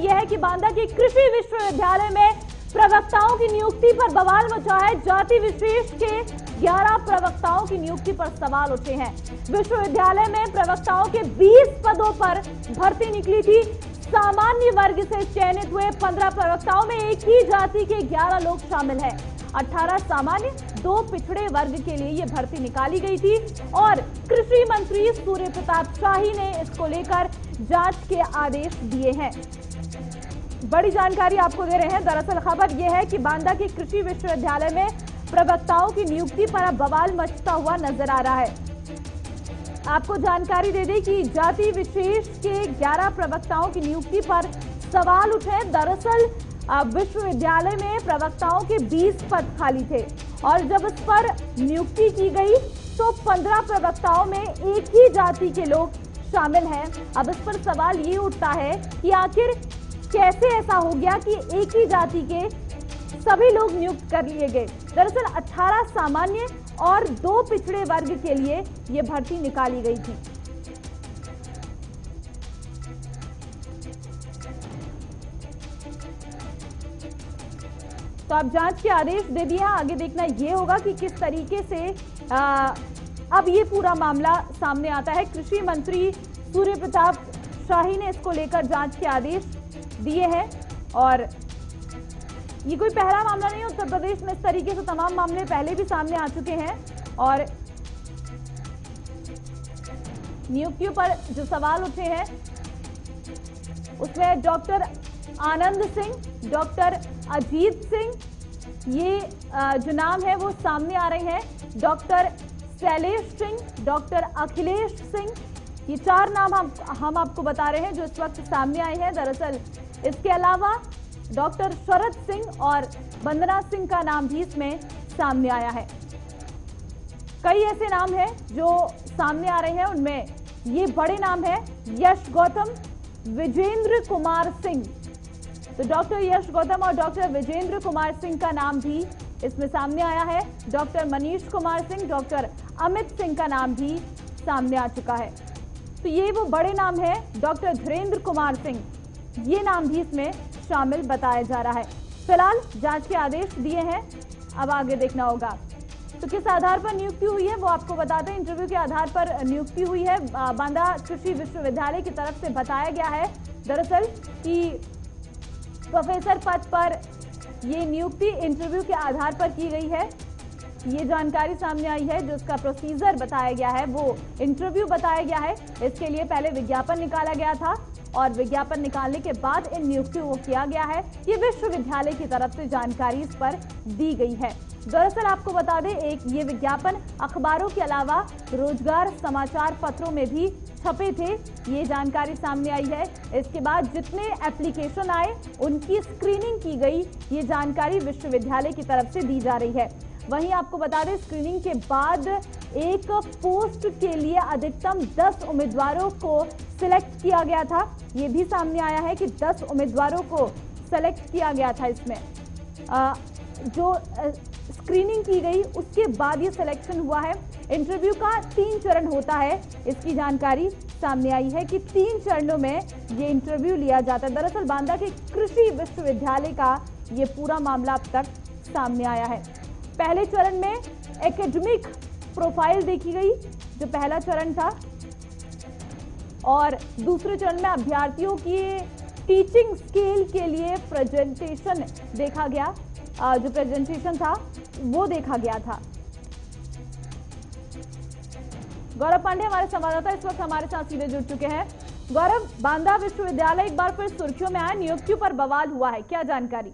यह है कि बांदा के कृषि विश्वविद्यालय में प्रवक्ताओं की नियुक्ति पर बवाल मचा है। जाति विशेष के 11 प्रवक्ताओं की नियुक्ति पर सवाल उठे हैं। विश्वविद्यालय में प्रवक्ताओं के 20 पदों पर भर्ती निकली थी। सामान्य वर्ग से चयनित हुए 15 प्रवक्ताओं में एक ही जाति के 11 लोग शामिल हैं। 18 सामान्य, 2 पिछड़े वर्ग के लिए यह भर्ती निकाली गई थी और कृषि मंत्री सूर्य प्रताप शाही ने इसको लेकर जांच के आदेश दिए हैं। बड़ी जानकारी आपको दे रहे हैं। दरअसल खबर यह है कि बांदा के कृषि विश्वविद्यालय में प्रवक्ताओं की नियुक्ति पर अब बवाल मचता हुआ नजर आ रहा है। आपको जानकारी दे दें कि जाति विशेष के 11 प्रवक्ताओं की नियुक्ति पर सवाल उठे। दरअसल विश्वविद्यालय में प्रवक्ताओं के 20 पद खाली थे और जब इस पर नियुक्ति की गई तो 15 प्रवक्ताओं में एक ही जाति के लोग शामिल हैं। अब इस पर सवाल ये उठता है कि आखिर कैसे ऐसा हो गया कि एक ही जाति के सभी लोग नियुक्त कर लिए गए। दरअसल 18 सामान्य और 2 पिछड़े वर्ग के लिए यह भर्ती निकाली गई थी। तो अब जांच के आदेश दे दिए। आगे देखना यह होगा कि किस तरीके से अब ये पूरा मामला सामने आता है। कृषि मंत्री सूर्य प्रताप शाही ने इसको लेकर जांच के आदेश दिए हैं और ये कोई पहला मामला नहीं है। उत्तर प्रदेश में इस तरीके से तमाम मामले पहले भी सामने आ चुके हैं और नियुक्तियों पर जो सवाल उठे हैं उसमें डॉक्टर आनंद सिंह, डॉक्टर अजीत सिंह, ये जो नाम है वो सामने आ रहे हैं। डॉक्टर शैलेश सिंह, डॉक्टर अखिलेश सिंह, ये 4 नाम हम आपको बता रहे हैं जो इस वक्त सामने आए हैं। दरअसल इसके अलावा डॉक्टर शरद सिंह और वंदना सिंह का नाम भी इसमें सामने आया है। कई ऐसे नाम हैं जो सामने आ रहे हैं, उनमें ये बड़े नाम है यश गौतम, विजेंद्र कुमार सिंह। तो डॉक्टर यश गौतम और डॉक्टर विजेंद्र कुमार सिंह का नाम भी इसमें सामने आया है। डॉक्टर मनीष कुमार सिंह, डॉक्टर अमित सिंह का नाम भी सामने आ चुका है। तो ये वो बड़े नाम है। डॉक्टर धीरेन्द्र कुमार सिंह, ये नाम भी इसमें शामिल बताया जा रहा है। फिलहाल जांच के आदेश दिए हैं, अब आगे देखना होगा। तो किस आधार पर नियुक्ति हुई है वो आपको बताते हैं। इंटरव्यू के आधार पर नियुक्ति हुई है। बांदा कृषि विश्वविद्यालय की तरफ से बताया गया है दरअसल कि प्रोफेसर पद पर ये नियुक्ति इंटरव्यू के आधार पर की गई है। ये जानकारी सामने आई है। जो इसका प्रोसीजर बताया गया है वो इंटरव्यू बताया गया है। इसके लिए पहले विज्ञापन निकाला गया था और विज्ञापन निकालने के बाद इन नियुक्तियों को किया गया है। ये विश्वविद्यालय की तरफ से जानकारी इस पर दी गई है। दरअसल आपको बता दें, एक ये विज्ञापन अखबारों के अलावा रोजगार समाचार पत्रों में भी छपे थे। ये जानकारी सामने आई है। इसके बाद जितने एप्लीकेशन आए उनकी स्क्रीनिंग की गई, ये जानकारी विश्वविद्यालय की तरफ से दी जा रही है। वहीं आपको बता दें, स्क्रीनिंग के बाद एक पोस्ट के लिए अधिकतम 10 उम्मीदवारों को सिलेक्ट किया गया था। ये भी सामने आया है कि 10 उम्मीदवारों को सिलेक्ट किया गया था। इसमें जो स्क्रीनिंग की गई उसके बाद ये सिलेक्शन हुआ है। इंटरव्यू का 3 चरण होता है। इसकी जानकारी सामने आई है कि 3 चरणों में ये इंटरव्यू लिया जाता है। दरअसल बांदा के कृषि विश्वविद्यालय का ये पूरा मामला अब तक सामने आया है। पहले चरण में एकेडमिक प्रोफाइल देखी गई, जो पहला चरण था, और दूसरे चरण में अभ्यर्थियों की टीचिंग स्किल के लिए प्रेजेंटेशन देखा गया। जो प्रेजेंटेशन था वो देखा गया था। गौरव पांडे हमारे संवाददाता इस वक्त हमारे साथ सीधे जुड़ चुके हैं। गौरव, बांदा विश्वविद्यालय एक बार फिर सुर्खियों में आया, नियुक्तियों पर बवाल हुआ है, क्या जानकारी?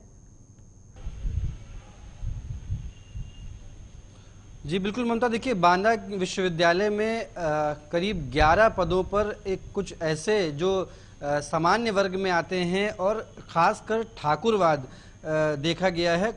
जी बिल्कुल ममता, देखिए बांदा विश्वविद्यालय में करीब 11 पदों पर कुछ ऐसे जो सामान्य वर्ग में आते हैं और खासकर ठाकुरवाद देखा गया है।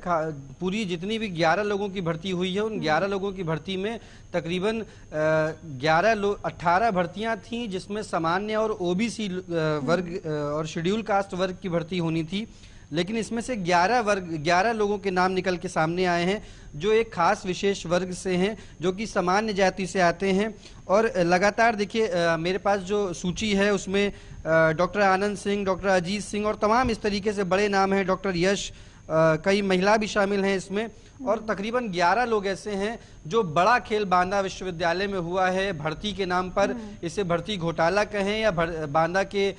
पूरी जितनी भी 11 लोगों की भर्ती हुई है, उन 11 लोगों की भर्ती में तकरीबन 18 भर्तियां थीं, जिसमें सामान्य और ओबीसी वर्ग और शेड्यूल कास्ट वर्ग की भर्ती होनी थी। लेकिन इसमें से 11 लोगों के नाम निकल के सामने आए हैं जो एक खास विशेष वर्ग से हैं, जो कि सामान्य जाति से आते हैं। और लगातार देखिए मेरे पास जो सूची है उसमें डॉक्टर आनंद सिंह, डॉक्टर अजीत सिंह और तमाम इस तरीके से बड़े नाम हैं, डॉक्टर यश, कई महिला भी शामिल हैं इसमें। और तकरीबन 11 लोग ऐसे हैं जो बड़ा खेल बांदा विश्वविद्यालय में हुआ है भर्ती के नाम पर, इसे भर्ती घोटाला कहें या बांदा के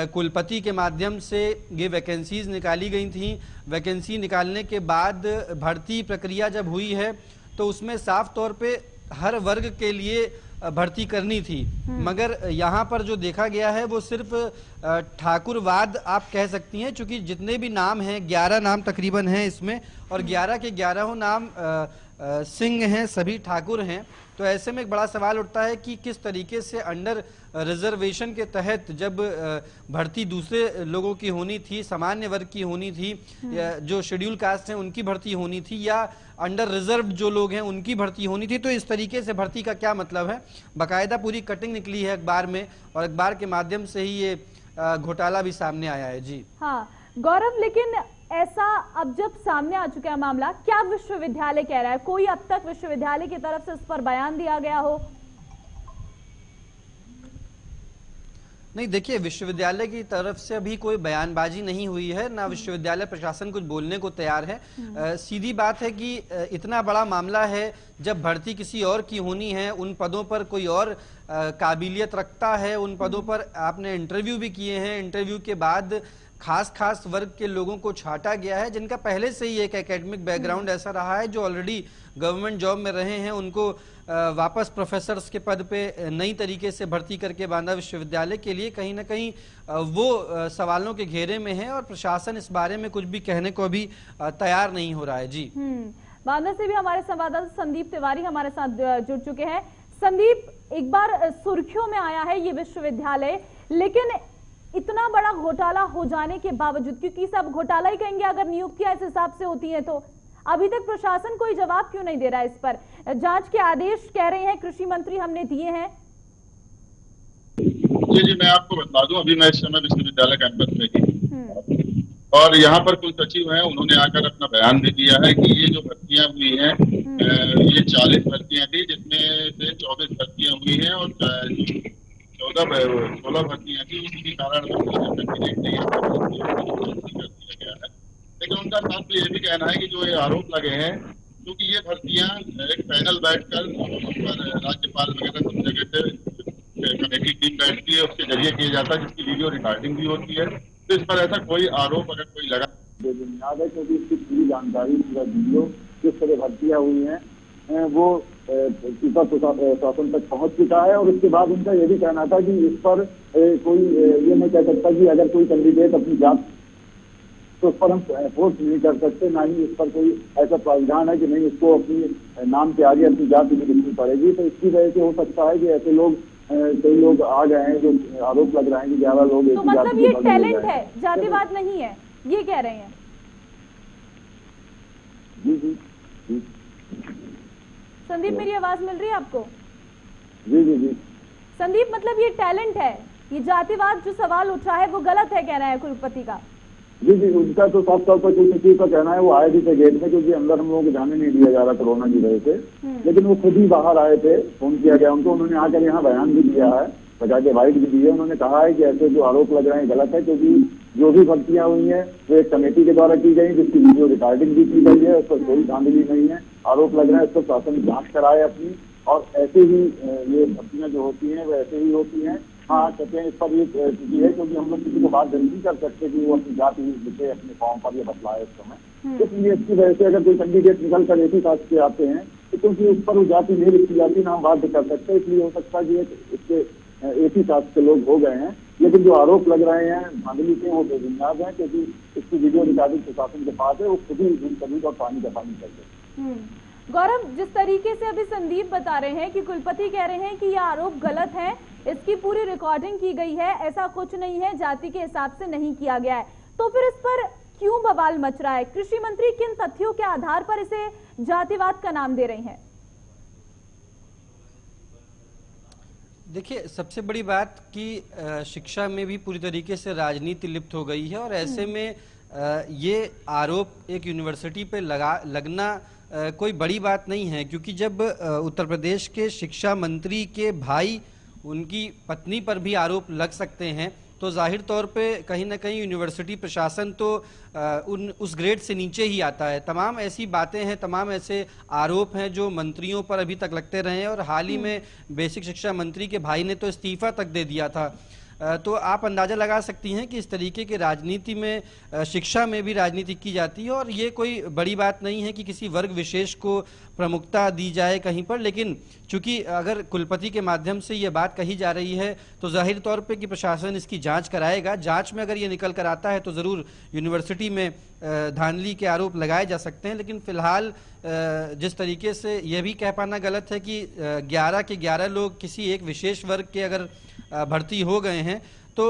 कुलपति के माध्यम से ये वैकेंसीज निकाली गई थी। वैकेंसी निकालने के बाद भर्ती प्रक्रिया जब हुई है तो उसमें साफ तौर पे हर वर्ग के लिए भर्ती करनी थी, मगर यहाँ पर जो देखा गया है वो सिर्फ ठाकुरवाद आप कह सकती हैं, क्योंकि जितने भी नाम हैं 11 नाम तकरीबन हैं इसमें, और 11 के 11 नाम सिंह हैं, सभी ठाकुर हैं। तो ऐसे में एक बड़ा सवाल उठता है कि किस तरीके से अंडर रिजर्वेशन के तहत जब भर्ती दूसरे लोगों की होनी थी, सामान्य वर्ग की होनी थी, जो शेड्यूल कास्ट हैं उनकी भर्ती होनी थी, या अंडर रिजर्व जो लोग हैं उनकी भर्ती होनी थी। तो इस तरीके से भर्ती का क्या मतलब है, बाकायदा पूरी कटिंग निकली है अखबार में और अखबार के माध्यम से ही ये घोटाला भी सामने आया है। जी हाँ गौरव, लेकिन ऐसा अब जब सामने आ चुका है मामला, क्या विश्वविद्यालय कह रहा है? कोई अब तक विश्वविद्यालय की तरफ से इस पर बयान दिया गया हो? नहीं, देखिए विश्वविद्यालय की तरफ से अभी कोई बयानबाजी नहीं हुई है, ना विश्वविद्यालय प्रशासन कुछ बोलने को तैयार है। सीधी बात है कि इतना बड़ा मामला है, जब भर्ती किसी और की होनी है, उन पदों पर कोई और काबिलियत रखता है, उन पदों पर आपने इंटरव्यू भी किए हैं, इंटरव्यू के बाद खास वर्ग के लोगों को छांटा गया है जिनका पहले से ही एक एकेडमिक बैकग्राउंड ऐसा रहा है, जो ऑलरेडी गवर्नमेंट जॉब में रहे हैं, उनको वापस प्रोफेसर्स के पद पे नई तरीके से भर्ती करके बांदा विश्वविद्यालय के लिए कहीं ना कहीं वो सवालों के घेरे में है और प्रशासन इस बारे में कुछ भी कहने को अभी तैयार नहीं हो रहा है। जी बांदा से भी हमारे संवाददाता संदीप तिवारी हमारे साथ जुड़ चुके हैं। संदीप, एक बार सुर्खियों में आया है ये विश्वविद्यालय, लेकिन इतना बड़ा घोटाला हो जाने के बावजूद, क्योंकि सब घोटाला ही कहेंगे अगर नियुक्तियां इस हिसाब से होती हैं, तो अभी तक प्रशासन कोई जवाब क्यों नहीं दे रहा है इस पर? जांच के आदेश कह रहे हैं कृषि मंत्री हमने दिए हैं। जी, मैं आपको बता दूं, अभी मैं इस समय विश्वविद्यालय कैंपस में ही और यहाँ पर कुल सचिव हैं, उन्होंने आकर अपना बयान भी दिया है कि ये जो भर्तियां हुई हैं ये 40 भर्तियां थी, जिसमें से 24 भर्तियां हुई हैं और 16 भर्तियां थी, उसी कारण गया है। लेकिन उनका साथ में ये भी कहना है कि जो ये आरोप लगे हैं, क्योंकि ये भर्तियां एक पैनल बैठकर राज्यपाल वगैरह सब जगह से कमेटी टीम बैठती है, उसके जरिए किया जाता है, जिसकी वीडियो रिकॉर्डिंग भी होती है। तो इस पर ऐसा कोई आरोप अगर कोई लगा बुनियाद है, क्योंकि इसकी पूरी जानकारी, पूरा वीडियो किस तरह भर्तियां हुई हैं वो प्रशासन तक पहुंच चुका है। और उसके बाद उनका ये भी कहना था कि इस पर कोई ये नहीं कह सकता कि अगर कोई कैंडिडेट अपनी जात, तो उस पर हम फोर्स नहीं कर सकते, ना ही इस पर कोई ऐसा प्रावधान है कि नहीं इसको अपनी नाम के आगे अपनी जाति भी लिखनी पड़ेगी। तो इसकी वजह से हो सकता है कि ऐसे लोग कई लोग आ गए हैं जो आरोप लग रहा है कि 11 लोग तो मतलब ये टैलेंट है, जातिवाद नहीं है, ये कह रहे हैं? जी। संदीप, मेरी आवाज मिल रही है आपको? जी। संदीप, मतलब ये टैलेंट है, ये जातिवाद जो सवाल उठ रहा है वो गलत है कह रहे हैं कुलपति का? जी, उनका तो साफ तौर पर कुलपति का कहना है वो आए भी थे गेट में, क्योंकि अंदर हम लोगों को जाने नहीं दिया जा रहा कोरोना की वजह से, लेकिन वो खुद ही बाहर आए थे, फोन किया गया उनको, उन्होंने आकर यहाँ बयान भी दिया है, बजा के वाइट भी दिए। उन्होंने कहा है कि ऐसे जो आरोप लग रहे हैं गलत है, क्योंकि जो भी भर्तियां हुई हैं वो एक कमेटी के द्वारा की गई, जिसकी वीडियो रिकॉर्डिंग भी की गई है, उस पर कोई धांधली नहीं है। आरोप लग रहे हैं, इस पर शासन जांच कराए अपनी, और ऐसे ही ये भर्तियां जो होती हैं वो ऐसे ही होती हैं। हाँ, कहते हैं इस पर ये चीज है, क्योंकि हम लोग किसी को बात नहीं कर सकते कि वो अपनी जाति लिखे अपने फॉर्म पर ये बतलाए इस समय। इसलिए इसकी वजह से अगर कोई कैंडिडेट निकल कर एक ही कास्ट के आते हैं, तो क्योंकि उस पर वो जाति नहीं लिखी जाती ना हम बात कर सकते, इसलिए हो सकता है कि इसके एक ही कास्ट के लोग हो गए हैं। लेकिन जो आरोप लग रहे हैं धांधली के, वो बेबुनियाद है, क्योंकि इसकी वीडियो रिकॉर्डिंग प्रशासन के पास है, वो खुद ही दूध और पानी का पानी कर दे। गौरव, जिस तरीके से अभी संदीप बता रहे हैं कि कुलपति कह रहे हैं कि यह आरोप गलत है, इसकी पूरी रिकॉर्डिंग की गई है, ऐसा कुछ नहीं है, जाति के हिसाब से नहीं किया गया है, तो फिर इस पर क्यों बवाल मच रहा है? कृषि मंत्री किन तथ्यों के आधार पर इसे जातिवाद का नाम दे रही हैं? देखिए, सबसे बड़ी बात कि शिक्षा में भी पूरी तरीके से राजनीति लिप्त हो गई है और ऐसे में ये आरोप एक यूनिवर्सिटी पे लगना कोई बड़ी बात नहीं है, क्योंकि जब उत्तर प्रदेश के शिक्षा मंत्री के भाई, उनकी पत्नी पर भी आरोप लग सकते हैं, तो जाहिर तौर पे कहीं ना कहीं यूनिवर्सिटी प्रशासन तो उस ग्रेड से नीचे ही आता है। तमाम ऐसी बातें हैं, तमाम ऐसे आरोप हैं जो मंत्रियों पर अभी तक लगते रहे हैं, और हाल ही में बेसिक शिक्षा मंत्री के भाई ने तो इस्तीफा तक दे दिया था। तो आप अंदाजा लगा सकती हैं कि इस तरीके के राजनीति में, शिक्षा में भी राजनीति की जाती है, और ये कोई बड़ी बात नहीं है कि किसी वर्ग विशेष को प्रमुखता दी जाए कहीं पर। लेकिन चूंकि अगर कुलपति के माध्यम से ये बात कही जा रही है तो जाहिर तौर पे कि प्रशासन इसकी जांच कराएगा। जांच में अगर ये निकल कर आता है तो ज़रूर यूनिवर्सिटी में धांधली के आरोप लगाए जा सकते हैं। लेकिन फिलहाल जिस तरीके से यह भी कह पाना गलत है कि 11 के 11 लोग किसी एक विशेष वर्ग के अगर भर्ती हो गए हैं तो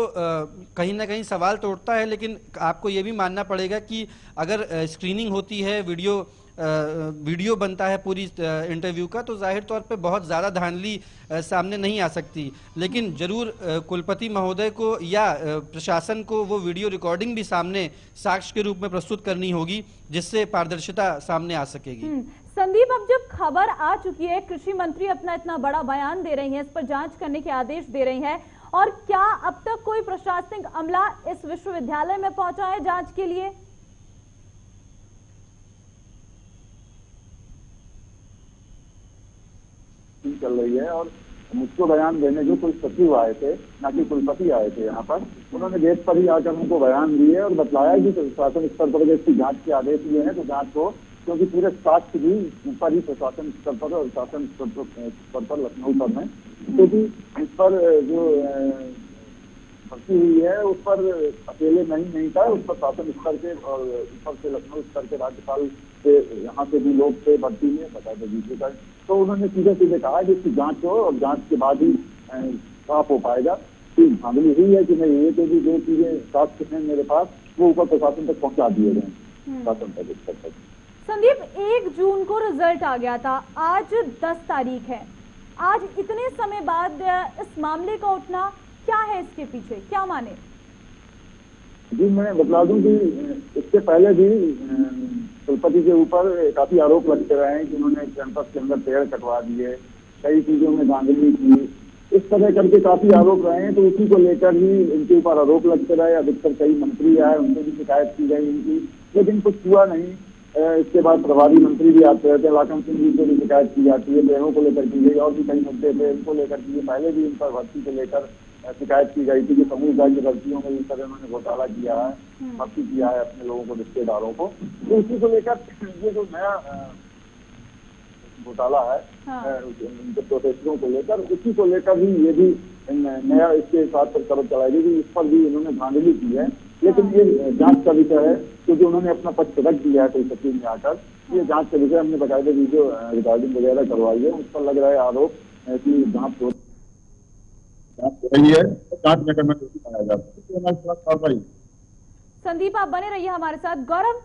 कहीं ना कहीं सवाल तो उठता है। लेकिन आपको ये भी मानना पड़ेगा कि अगर स्क्रीनिंग होती है, वीडियो बनता है पूरी इंटरव्यू का, तो जाहिर तौर पे बहुत ज़्यादा धांधली सामने नहीं आ सकती। लेकिन जरूर कुलपति महोदय को या प्रशासन को वो वीडियो रिकॉर्डिंग भी सामने साक्ष्य के रूप में प्रस्तुत करनी होगी, जिससे पारदर्शिता सामने आ सकेगी। संदीप, अब जब खबर आ चुकी है, कृषि मंत्री अपना इतना बड़ा बयान दे रही हैं, इस पर जांच करने के आदेश दे रही हैं, और क्या अब तक कोई प्रशासनिक अमला इस विश्वविद्यालय में पहुंचा है जांच के लिए? चल रही है, और मुझको बयान देने जो कोई सचिव आए थे, ना कि कुलपति आए थे यहाँ पर, उन्होंने गेट पर ही आकर उनको बयान दिए और बताया कि प्रशासन स्तर पर इसकी जांच के आदेश दिए हैं, तो जांच हो, क्योंकि पूरे साक्ष्य भी ऊपर ही प्रशासन स्तर पर और शासन स्तर पर लखनऊ पर में, क्योंकि इस पर जो भर्ती हुई है उस पर अकेले नहीं था, उस पर शासन स्तर के और ऊपर से लखनऊ स्तर के राज्यपाल से, यहाँ से भी लोग थे भर्ती में, बताया बीजेपी का। तो उन्होंने सीधे कहा कि इसकी जांच हो और जांच के बाद ही साफ हो पाएगा कि धांधली हुई है कि नहीं। ये तो भी जो चीजें साक्ष्य हैं मेरे पास वो ऊपर प्रशासन तक पहुंचा दिए गए, शासन तक। संदीप, 1 जून को रिजल्ट आ गया था, आज 10 तारीख है। आज इतने समय बाद इस मामले का उठना, क्या है इसके पीछे, क्या माने? जी, मैं बता दूं कि इससे पहले भी कुलपति के ऊपर काफी आरोप लगते रहे हैं कि उन्होंने कैंपस के अंदर पेड़ कटवा दिए, कई चीजों में धांधली की, इस तरह करके काफी आरोप रहे हैं। तो उसी को लेकर ही इनके ऊपर आरोप लगते रहे। अधिकतर कई मंत्री आए, उनसे भी शिकायत की गई इनकी, लेकिन कुछ हुआ नहीं। इसके बाद प्रभारी मंत्री भी आते रहते हैं, लाखन सिंह जी से भी शिकायत की जाती है, पेड़ों को लेकर की गई, और भी कई मुद्दे थे इनको लेकर की। पहले भी इन पर भर्ती को लेकर शिकायत की गई थी कि समूह की भर्तियों में इस तरह उन्होंने घोटाला किया है, भर्ती किया है अपने लोगों को, रिश्तेदारों को। तो उसी को लेकर ये जो नया घोटाला है उनके प्रोफेसरों को लेकर, उसी को लेकर ही ये भी नया इसके साथ तरफ चलाएगी कि इस पर भी इन्होंने धांधली की है। लेकिन ये जांच का विषय है, क्योंकि उन्होंने अपना पक्ष रख दिया है कोई सचिव में आकर। ये जांच का विषय, हमने बकायदे वीडियो रिकॉर्डिंग वगैरह करवाई है, उस पर लग रहा है आरोप की जांच हो रही है, जांच में करना पाया जाता है। संदीप, आप बने रहिए हमारे साथ। गौरव,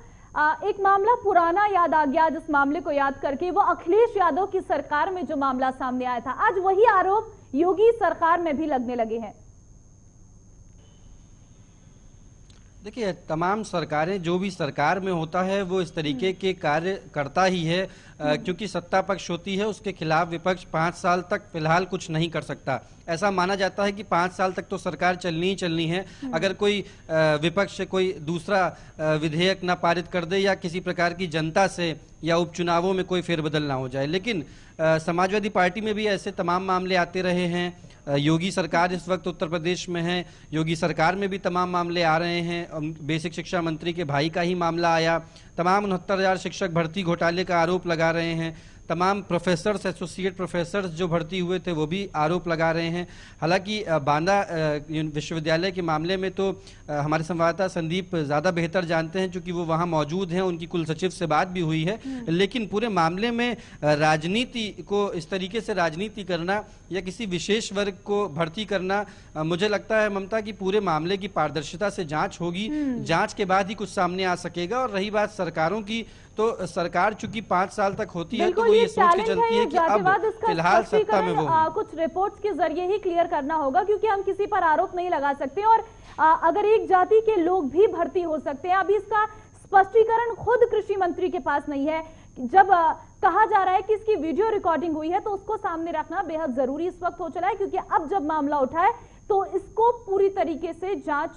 एक मामला पुराना याद आ गया, जिस मामले को याद करके, वो अखिलेश यादव की सरकार में जो मामला सामने आया था, आज वही आरोप योगी सरकार में भी लगने लगे हैं। देखिए, तमाम सरकारें, जो भी सरकार में होता है वो इस तरीके के कार्य करता ही है, क्योंकि सत्ता पक्ष होती है, उसके खिलाफ विपक्ष 5 साल तक फिलहाल कुछ नहीं कर सकता। ऐसा माना जाता है कि 5 साल तक तो सरकार चलनी ही चलनी है, अगर कोई विपक्ष से कोई दूसरा विधेयक ना पारित कर दे या किसी प्रकार की जनता से या उपचुनावों में कोई फेरबदल ना हो जाए। लेकिन समाजवादी पार्टी में भी ऐसे तमाम मामले आते रहे हैं। योगी सरकार इस वक्त उत्तर प्रदेश में है, योगी सरकार में भी तमाम मामले आ रहे हैं। बेसिक शिक्षा मंत्री के भाई का ही मामला आया, तमाम 69,000 शिक्षक भर्ती घोटाले का आरोप लगा रहे हैं। तमाम प्रोफेसर्स, एसोसिएट प्रोफेसर्स जो भर्ती हुए थे वो भी आरोप लगा रहे हैं। हालांकि बांदा विश्वविद्यालय के मामले में तो हमारे संवाददाता संदीप ज़्यादा बेहतर जानते हैं, क्योंकि वो वहाँ मौजूद हैं, उनकी कुल सचिव से बात भी हुई है। लेकिन पूरे मामले में राजनीति को, इस तरीके से राजनीति करना या किसी विशेष वर्ग को भर्ती करना, मुझे लगता है ममता कि पूरे मामले की पारदर्शिता से जाँच होगी, जाँच के बाद ही कुछ सामने आ सकेगा। और रही बात सरकारों की, तो सरकार चूंकि 5 साल तक होती है तो बिल्कुल वो ये ये सोच के चैलेंज चलती है कि जातिवाद, अब इसका फिलहाल सत्ता में वो स्पष्टीकरण कुछ रिपोर्ट्स के जरिए ही क्लियर करना होगा, क्योंकि हम किसी पर आरोप नहीं लगा सकते और अगर एक जाति के लोग भी भर्ती हो सकते हैं, अभी इसका स्पष्टीकरण खुद कृषि मंत्री के पास नहीं है। जब कहा जा रहा है कि इसकी वीडियो रिकॉर्डिंग हुई है तो उसको सामने रखना बेहद जरूरी इस वक्त हो चला है, क्योंकि अब जब मामला उठा है तो इसको पूरी तरीके से जांच